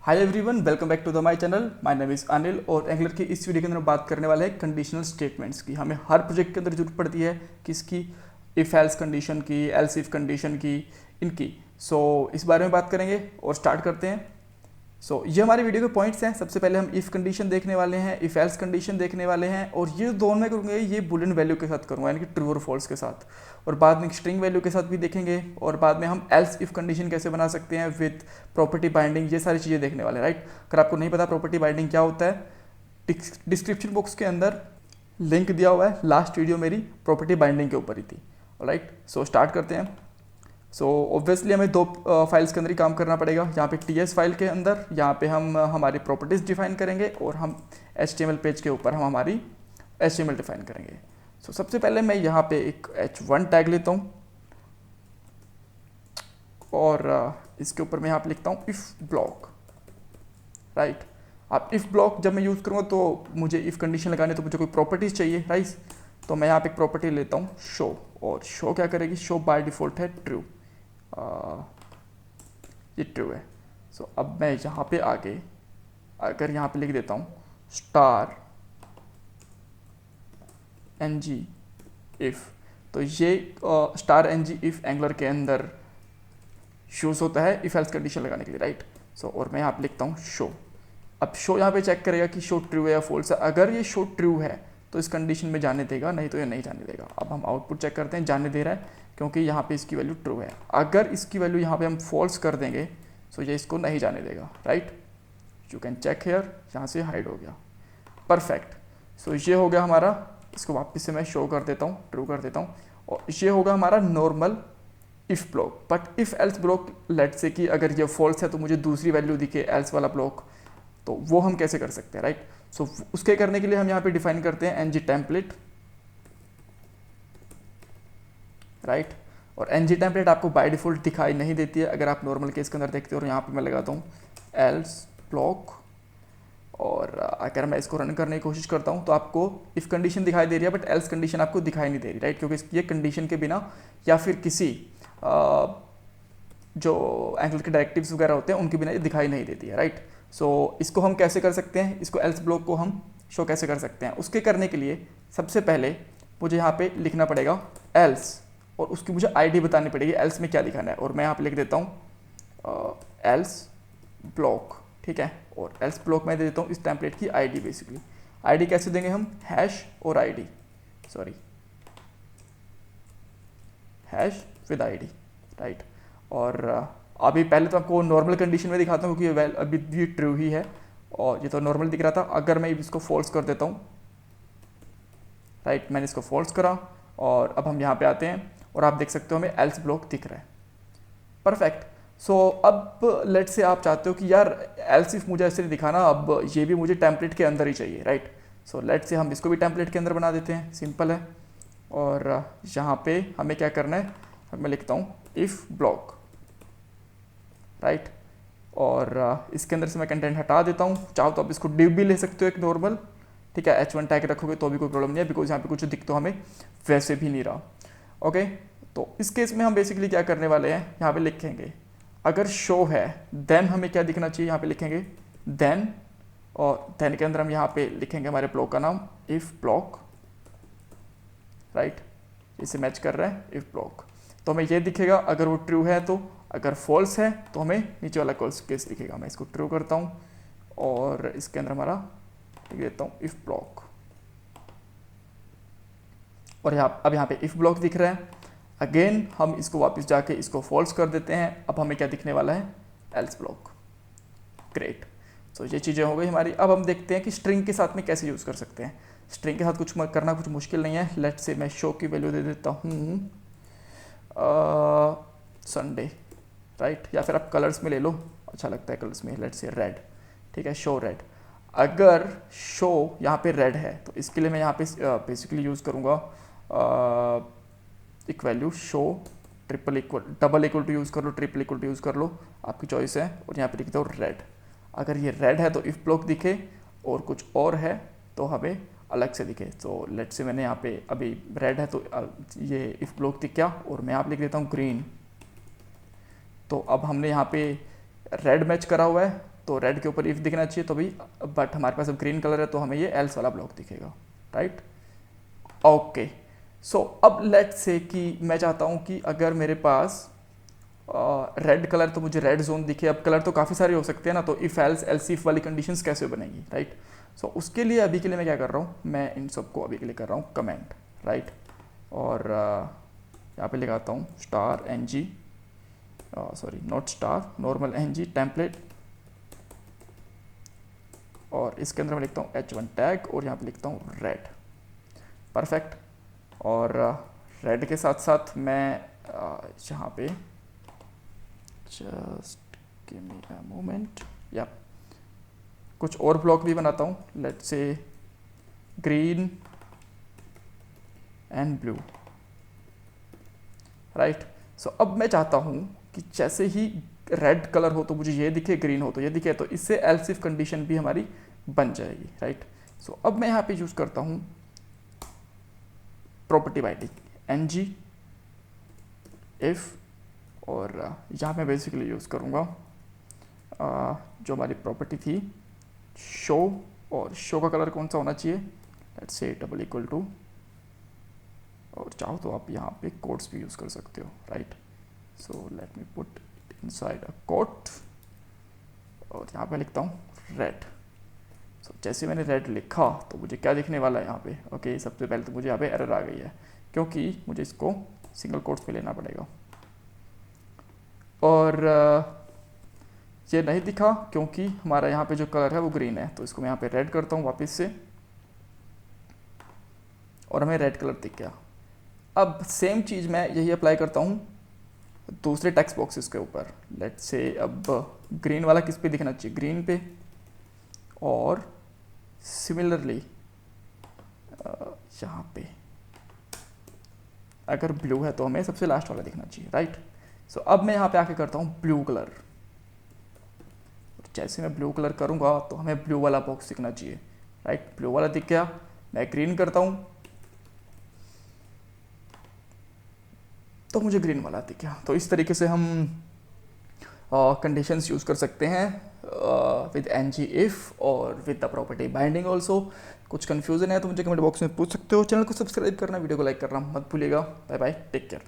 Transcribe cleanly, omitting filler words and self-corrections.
Hi everyone, welcome back to the my channel. My name is Anil और Angular की इस video के अंदर बात करने वाले हैं कंडीशनल स्टेटमेंट्स की। हमें हर प्रोजेक्ट के अंदर जरूरत पड़ती है किसकी, इफ़ एल्स कंडीशन की, एल्स इफ कंडीशन की, इनकी। इस बारे में बात करेंगे और स्टार्ट करते हैं। ये हमारे वीडियो के पॉइंट्स हैं। सबसे पहले हम इफ़ कंडीशन देखने वाले हैं, इफ़ एल्स कंडीशन देखने वाले हैं, और ये दोनों में करूँगा, ये बुलियन वैल्यू के साथ करूँगा, यानी कि ट्रू और फॉल्स के साथ। और बाद में स्ट्रिंग वैल्यू के साथ भी देखेंगे, और बाद में हम एल्स इफ कंडीशन कैसे बना सकते हैं विथ प्रॉपर्टी बाइंडिंग, ये सारी चीज़ें देखने वाले हैं, राइट। अगर आपको नहीं पता प्रॉपर्टी बाइंडिंग क्या होता है, डिस्क्रिप्शन बॉक्स के अंदर लिंक दिया हुआ है। लास्ट वीडियो मेरी प्रॉपर्टी बाइंडिंग के ऊपर ही थी, राइट। स्टार्ट करते हैं। ऑब्वियसली हमें दो फाइल्स के अंदर ही काम करना पड़ेगा। यहाँ पे टीएस फाइल के अंदर यहाँ पे हम हमारी प्रॉपर्टीज़ डिफाइन करेंगे, और हम एचटीएमएल पेज के ऊपर हम हमारी एचटीएमएल डिफाइन करेंगे। सबसे पहले मैं यहाँ पे एक h1 टैग लेता हूँ, और इसके ऊपर मैं यहाँ पे लिखता हूँ इफ़ ब्लॉक, राइट। अब इफ़ ब्लॉक जब मैं यूज़ करूँगा तो मुझे इफ़ कंडीशन लगाने तो मुझे कोई प्रॉपर्टीज़ चाहिए, राइट। तो मैं यहाँ पे एक प्रॉपर्टी लेता हूँ शो, और शो क्या करेगी, शो बाय डिफ़ॉल्ट है ट्रू, ये ट्रू है। अब मैं यहाँ पे आगे अगर यहाँ पे लिख देता हूँ स्टार एन जी इफ़, तो ये star N G if Angular के अंदर शूज़ होता है इफ़ एल्स कंडीशन लगाने के लिए, राइट। और मैं यहाँ पे लिखता हूँ शो। अब शो यहाँ पे चेक करेगा कि शो ट्रू है या फॉल्स है। अगर ये शो ट्रू है तो इस कंडीशन में जाने देगा, नहीं तो ये नहीं जाने देगा। अब हम आउटपुट चेक करते हैं, जाने दे रहा है क्योंकि यहाँ पे इसकी वैल्यू ट्रू है। अगर इसकी वैल्यू यहाँ पे हम फॉल्स कर देंगे तो ये इसको नहीं जाने देगा, right. You can check here, यहाँ से हाइड हो गया, परफेक्ट। ये हो गया हमारा। इसको वापस से मैं शो कर देता हूँ, ट्रू कर देता हूँ, और ये होगा हमारा normal if block. But if else block, let say कि अगर ये फॉल्स है तो मुझे दूसरी वैल्यू दिखे एल्स वाला ब्लॉक, तो वो हम कैसे कर सकते हैं, राइट। उसके करने के लिए हम यहाँ पे डिफाइन करते हैं ng टेम्पलेट, राइट। और ng टेम्पलेट आपको बाय डिफॉल्ट दिखाई नहीं देती है अगर आप नॉर्मल केस के अंदर देखते हो। और यहाँ पे मैं लगाता हूँ एल्स ब्लॉक, और अगर मैं इसको रन करने की कोशिश करता हूँ तो आपको इफ़ कंडीशन दिखाई दे रही है, बट एल्स कंडीशन आपको दिखाई नहीं दे रही, राइट। क्योंकि ये कंडीशन के बिना या फिर किसी जो एंगल के डायरेक्टिव्स वगैरह होते हैं उनके बिना ये दिखाई नहीं देती है, राइट। इसको हम कैसे कर सकते हैं, इसको एल्स ब्लॉक को हम शो कैसे कर सकते हैं, उसके करने के लिए सबसे पहले मुझे यहाँ पे लिखना पड़ेगा एल्स, और उसकी मुझे आईडी बतानी पड़ेगी, एल्स में क्या दिखाना है। और मैं यहाँ पे लिख देता हूँ एल्स ब्लॉक, ठीक है। और एल्स ब्लॉक में दे देता हूँ इस टेम्पलेट की आईडी। बेसिकली आईडी कैसे देंगे हम, हैश और ID, sorry hash with ID, right. और अभी पहले तो आपको नॉर्मल कंडीशन में दिखाता हूँ क्योंकि अभी भी ट्रू ही है, और ये तो नॉर्मल दिख रहा था। अगर मैं इसको फॉल्स कर देता हूँ, राइट, मैंने इसको फॉल्स करा, और अब हम यहाँ पे आते हैं और आप देख सकते हो हमें एल्स ब्लॉक दिख रहा है, परफेक्ट। अब लेट से आप चाहते हो कि यार एल्स इफ मुझे ऐसे नहीं दिखाना, अब ये भी मुझे टेम्पलेट के अंदर ही चाहिए, राइट। लेट से हम इसको भी टेम्पलेट के अंदर बना देते हैं, सिंपल है। और यहाँ पे हमें क्या करना है, मैं लिखता हूँ इफ़ ब्लॉक, राइट। और इसके अंदर से मैं कंटेंट हटा देता हूँ। चाहो तो आप इसको डिव भी ले सकते हो एक नॉर्मल, ठीक है। h1 टैग रखोगे तो भी कोई प्रॉब्लम नहीं है, बिकॉज यहाँ पे कुछ दिख तो हमें वैसे भी नहीं रहा, ओके। तो इस केस में हम बेसिकली क्या करने वाले हैं, यहाँ पे लिखेंगे अगर शो है देन हमें क्या दिखना चाहिए, यहाँ पे लिखेंगे देन, और देन के अंदर हम यहाँ पे लिखेंगे हमारे ब्लॉक का नाम इफ़ ब्लॉक, राइट। इसे मैच कर रहा है इफ़ ब्लॉक, तो हमें ये दिखेगा अगर वो ट्रू है तो, अगर फॉल्स है तो हमें नीचे वाला केस दिखेगा। मैं इसको ट्रू करता हूँ, और इसके अंदर हमारा लिख देता हूँ इफ़ ब्लॉक, और अब यहाँ पे इफ़ ब्लॉक दिख रहा है। अगेन हम इसको वापस जाके इसको फॉल्स कर देते हैं। अब हमें क्या दिखने वाला है, एल्स ब्लॉक, ग्रेट। ये चीज़ें हो गई हमारी। अब हम देखते हैं कि स्ट्रिंग के साथ में कैसे यूज़ कर सकते हैं। स्ट्रिंग के साथ कुछ करना कुछ मुश्किल नहीं है। लेट से मैं शो की वैल्यू दे देता हूँ संडे, राइट, या फिर आप कलर्स में ले लो, अच्छा लगता है कलर्स में, लेट से रेड, ठीक है, शो रेड। अगर शो यहाँ पे रेड है तो इसके लिए मैं यहाँ पे बेसिकली यूज़ करूँगा एक value show triple equal, double equal to use कर लो, ट्रिपल इक्वल टू यूज़ कर लो, आपकी चॉइस है। और यहाँ पे लिख दो रेड। अगर ये रेड है तो इफ़ ब्लॉक दिखे, और कुछ और है तो हमें अलग से दिखे। लेट से मैंने यहाँ पे अभी रेड है तो ये इफ़ ब्लॉक दिख गया, और मैं यहाँ पे लिख देता हूँ ग्रीन। तो अब हमने यहाँ पे रेड मैच करा हुआ है तो रेड के ऊपर इफ़ दिखना चाहिए तो भी, बट हमारे पास अब ग्रीन कलर है तो हमें ये एल्स वाला ब्लॉक दिखेगा, राइट। ओके, सो अब लेट से कि मैं चाहता हूँ कि अगर मेरे पास रेड कलर, तो मुझे रेड जोन दिखे। अब कलर तो काफ़ी सारे हो सकते हैं ना, तो इफ़ एल्स एल्स इफ वाली कंडीशंस कैसे बनेगी, राइट। सो उसके लिए अभी के लिए मैं क्या कर रहा हूँ, मैं इन सबको अभी के लिए कर रहा हूँ कमेंट, राइट। और यहाँ पे लिखाता हूँ star N G, sorry not star, normal N G template, और इसके अंदर मैं लिखता हूँ H1 टैग, और यहाँ पे लिखता हूँ रेड, परफेक्ट। और रेड के साथ साथ मैं यहाँ पे just give me a moment, या कुछ और ब्लॉक भी बनाता हूँ, let's say green and blue, right. So अब मैं चाहता हूँ कि जैसे ही रेड कलर हो तो मुझे ये दिखे, ग्रीन हो तो ये दिखे, तो इससे एल्स इफ कंडीशन भी हमारी बन जाएगी, राइट। सो अब मैं यहाँ पे यूज़ करता हूँ property binding N G if, और यहाँ मैं बेसिकली यूज़ करूँगा जो हमारी प्रॉपर्टी थी शो, और शो का कलर कौन सा होना चाहिए, let's say double equal to, और चाहो तो आप यहाँ पे कोट्स भी यूज़ कर सकते हो, right. So let me put it inside a quote, और यहाँ पे लिखता हूँ रेड। सो जैसे मैंने रेड लिखा तो मुझे क्या दिखने वाला है यहाँ पे, ओके सबसे पहले तो मुझे यहाँ पे एरर आ गई है, क्योंकि मुझे इसको सिंगल कोट्स में लेना पड़ेगा, और ये नहीं दिखा क्योंकि हमारा यहाँ पे जो कलर है वो ग्रीन है। तो इसको मैं यहाँ पे रेड करता हूँ वापस से, और हमें रेड कलर दिख गया। अब सेम चीज़ मैं यही अप्लाई करता हूँ दूसरे टेक्स्ट बॉक्सेस के ऊपर। लेट्स से अब ग्रीन वाला किस पे दिखना चाहिए, ग्रीन पे, और सिमिलरली यहाँ पे अगर ब्लू है तो हमें सबसे लास्ट वाला दिखना चाहिए, राइट। सो अब मैं यहाँ पे आके करता हूँ ब्लू कलर, जैसे मैं ब्लू कलर करूँगा तो हमें ब्लू वाला बॉक्स दिखना चाहिए, राइट। ब्लू वाला दिख गया, मैं ग्रीन करता हूँ तो मुझे ग्रीन वाला दिख गया। तो इस तरीके से हम कंडीशंस यूज़ कर सकते हैं विद एन जी इफ़ और with the property binding also. कुछ कन्फ्यूज़न है तो मुझे कमेंट बॉक्स में पूछ सकते हो। चैनल को सब्सक्राइब करना, वीडियो को लाइक करना मत भूलिएगा। Bye bye, take care.